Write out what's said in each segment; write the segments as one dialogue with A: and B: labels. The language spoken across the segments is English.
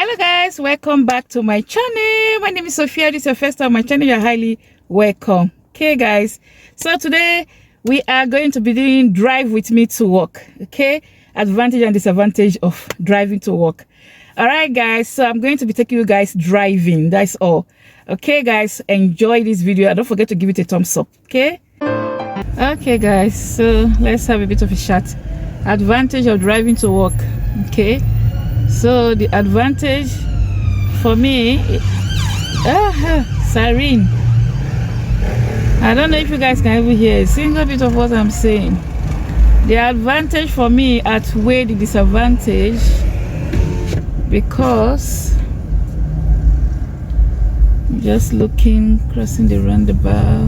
A: Hello guys, welcome back to my channel. My name is Sophia. This is your first time on my channel. You're highly welcome. Okay guys, so today we are going to be doing drive with me to work. Okay, advantage and disadvantage of driving to work. All right guys, so I'm going to be taking you guys driving. That's all. Okay guys, enjoy this video and don't forget to give it a thumbs up. Okay guys, so let's have a bit of a chat. Advantage of driving to work. Okay, so the advantage for me, siren. I don't know if you guys can even hear a single bit of what I'm saying. The advantage for me outweigh the disadvantage because just looking, crossing the roundabout.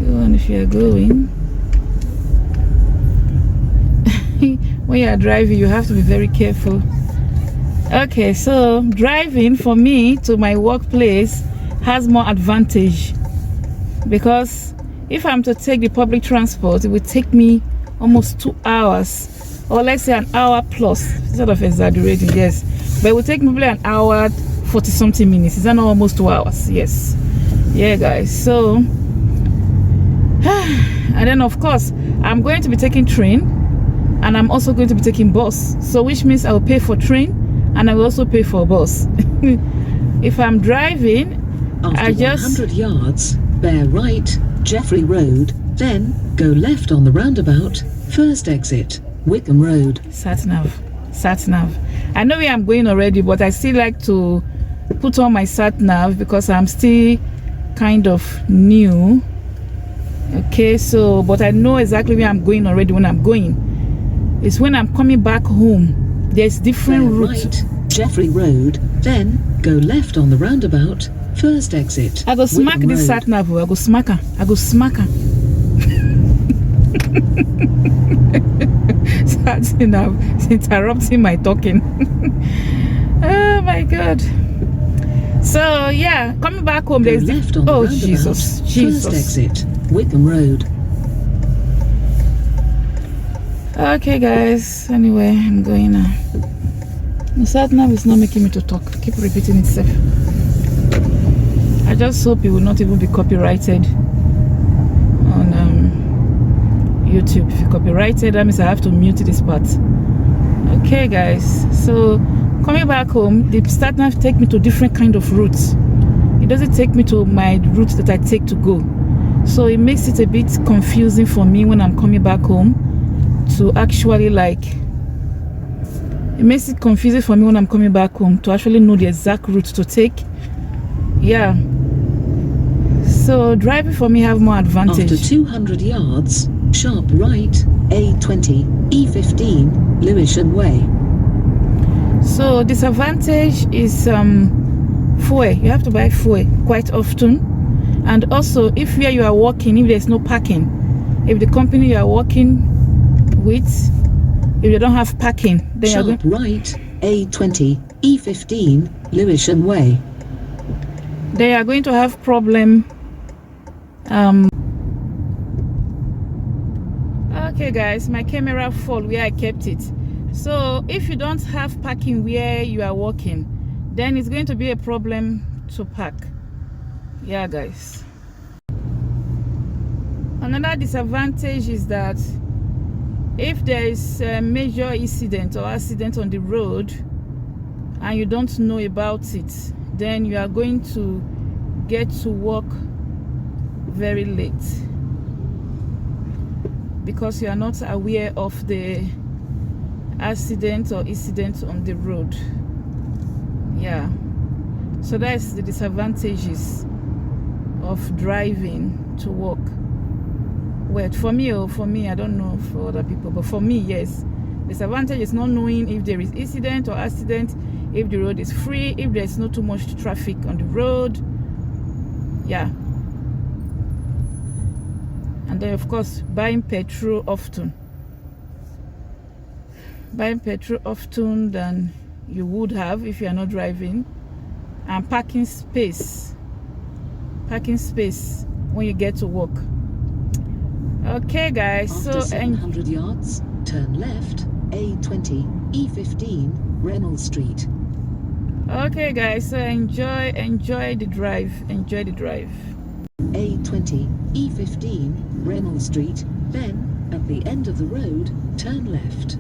A: Go on if you are going. When you are driving, you have to be very careful. Okay, so driving for me to my workplace has more advantage because if I'm to take the public transport, it would take me almost 2 hours, or let's say an hour plus. Sort of exaggerating, yes, but it would take me probably an hour 40 something minutes. Is that not almost 2 hours? Yes. Yeah guys, so and then of course I'm going to be taking train and I'm also going to be taking bus, so which means I will pay for train and I will also pay for bus. If I'm driving,
B: after
A: I just
B: 100 yards bear right, Jeffrey Road, then go left on the roundabout, first exit Wickham Road.
A: sat nav. I know where I'm going already, but I still like to put on my sat nav because I'm still kind of new. Okay, so but I know exactly where I'm going already. When I'm going, it's when I'm coming back home, there's different routes.
B: Right, Jeffrey Road, then go left on the roundabout, first exit
A: I go smack
B: Wickham
A: this
B: Road.
A: sat nav. I go smack her. Sat nav is interrupting my talking. Oh my god. So yeah, coming back home,
B: Go
A: there's
B: left on the roundabout,
A: Jesus.
B: first exit Wickham Road.
A: Okay guys, anyway, I'm going now. The sat nav is not making me to talk. Keep repeating itself. I just hope it will not even be copyrighted on YouTube. If you copyrighted, that means I have to mute this part. Okay guys, so coming back home, the sat nav take me to different kind of routes. It doesn't take me to my route that I take to go, so it makes it a bit confusing for me when I'm coming back home to actually it makes it confusing for me when I'm coming back home to actually know the exact route to take. Yeah, so driving for me have more advantage.
B: After 200 yards, sharp right, A20, E15, Lewisham Way.
A: So disadvantage is fuel. You have to buy fuel quite often, and also if where you are working, if there's no parking, if the company you are working with, if you don't have parking, then
B: sharp
A: you're going,
B: right, A20, E15, Lewisham Way.
A: they are going to have problem. Okay guys, my camera fall where I kept it. So if you don't have parking where you are working, then it's going to be a problem to park. Yeah guys, another disadvantage is that if there is a major incident or accident on the road and you don't know about it, then you are going to get to work very late because you are not aware of the accident or incident on the road. Yeah, so that's the disadvantages of driving to work. Well, for me, I don't know for other people, but for me, yes. Disadvantage is not knowing if there is incident or accident, if the road is free, if there's not too much traffic on the road. Yeah. And then of course, buying petrol often than you would have if you are not driving, and parking space when you get to work. Okay guys,
B: After
A: so
B: 700 yards, turn left, A20, E15, Reynolds Street.
A: Okay, guys, so enjoy the drive. Enjoy the drive.
B: A20, E15, Remel Street, then, at the end of the road, turn left.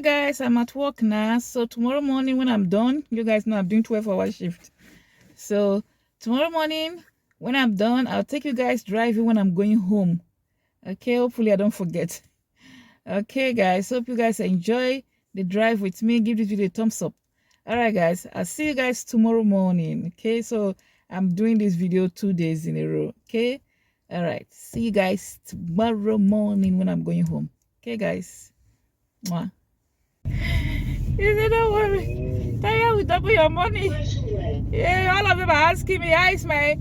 A: guys, I'm at work now. So tomorrow morning when I'm done, you guys know I'm doing 12-hour shift. So tomorrow morning when I'm done, I'll take you guys driving when I'm going home. Okay, hopefully I don't forget. Okay, guys, hope you guys enjoy the drive with me. Give this video a thumbs up. All right, guys, I'll see you guys tomorrow morning. Okay, so I'm doing this video 2 days in a row. Okay, all right, see you guys tomorrow morning when I'm going home. Okay, guys. Mwah. You said, don't worry. Taya will double your money. Yeah, all of them are asking me, how is my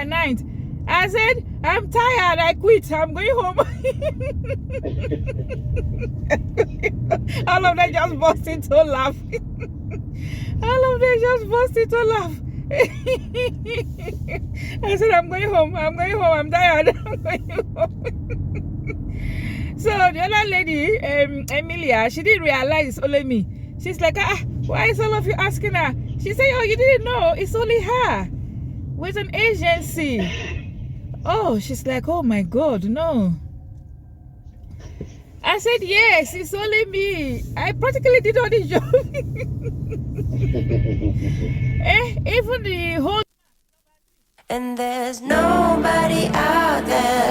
A: night? I said, I'm tired. I quit. I'm going home. All of them just burst into laugh. All of them just burst into laugh. I said, I'm going home. I'm going home. I'm tired. I'm going home. So the other lady, Emilia, she didn't realize it's only me. She's like, why is all of you asking her? She said, oh, you didn't know? It's only her with an agency. Oh, she's like, oh my God, no. I said, yes, it's only me. I practically did all the job. Even the whole...
C: And there's nobody out there